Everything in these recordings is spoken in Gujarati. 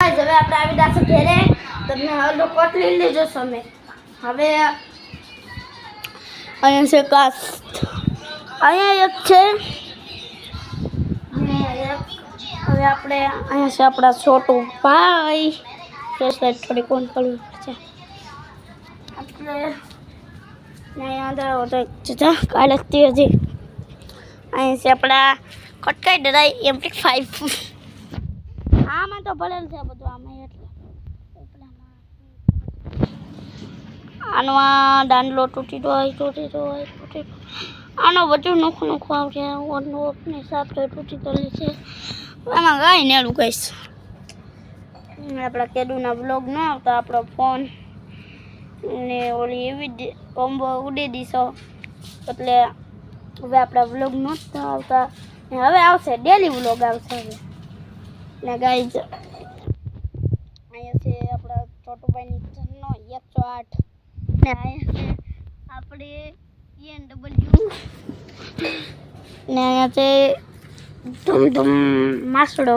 હવે આપણે આવી દાસે ઘેરે તમને હવે કટ લઈ લેજો તમે હવે અહીંયા છે કાસ અહીંયા એક છે ને એક હવે આપણે અહીંયા છે આપણા છોટું ભાઈ થોડી કોણ કરવી પડશે આપણે અહીંયા અંદર જતા કાલે હજી અહીંયા છે આપણા ખટકાઈ ડરાય MP5 આમાં તો ભરેલ છે બધું આમાં એટલે આનો આ દાંડલો તૂટી હોય આનો બધું નોખું આવશે ઓને સાફ તો તૂટી તો લે છે આમાં ગાય નેડું કહીશ આપણા કેદુના બ્લોગ ન આવતા આપણો ફોન ને ઓલી એવી કોમ્બો ઉડી દીશો એટલે હવે આપણા બ્લોગ નહોતા આવતા હવે આવશે ડેલી બ્લોગ આવશે હવે ને ગાઈઝ અહીંયા છે આપણા છોટુભાઈની ચેનલનો 108 ને અહીંયા છે આપણે ENW ને અહીંયા છે ધૂમ માસડો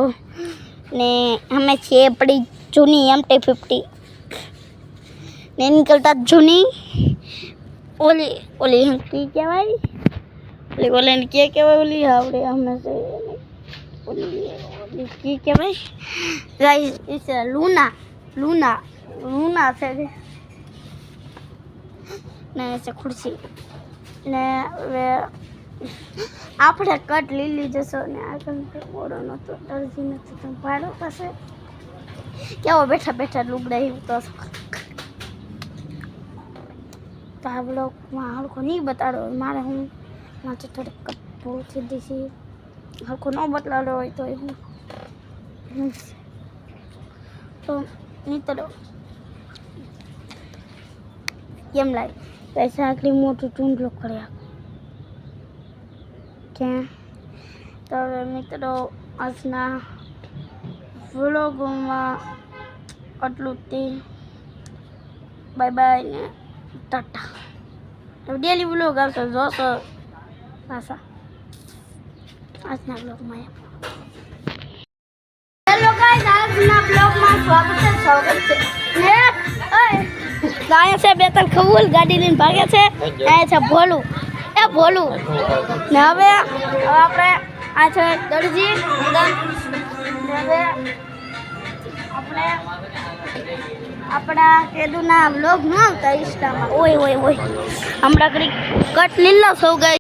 ને અમે છીએ આપણી જૂની MT50 ને નીકળતા જૂની ઓલી કી કહેવાય ઓલી કે કહેવાય ઓલી આપણે અમે છે ઓલી કી કહેવાય ગાઈસ એ છે લૂના છે ને છે ખુરશી ને હવે આપણે કટ લીલી જશો ને આગળ મોડો નહોતો દરજી નથી તો ભાડો પાસે કેવો બેઠા લુગડા એવું તો આ બ્લોગમાં હરખો નહીં બતાડો મારે હું માથે થોડીક કટ ભૂલ થઈ દીધી હરખો ન બતાડો હોય તો એવું તો મિત્રો કેમ લાગે પૈસા આટલી મોટું ચૂંટલો કર્યા ક્યાં તો હવે મિત્રો આજના વ્લોગમાં આટલું તે બાય બાય ને ટાટા ડેલી વ્લોગ આવશે જોશો પાછા આજના બ્લોગમાં હેલો ગાઈસ આજના બ્લોગમાં સ્વાગત છે ને અહીંયા છે બે ત્રણ ખબૂલ ગાડી લઈને ભાગે છે અહીંયા છે ભોલું ને હવે આપણે આ છે દરજી હવે આપણે આપણા કેદુના વ્લોગ ન આવતા ઇન્સ્ટામાં ઓય હમણાં કટ લીલો સૌ ગઈ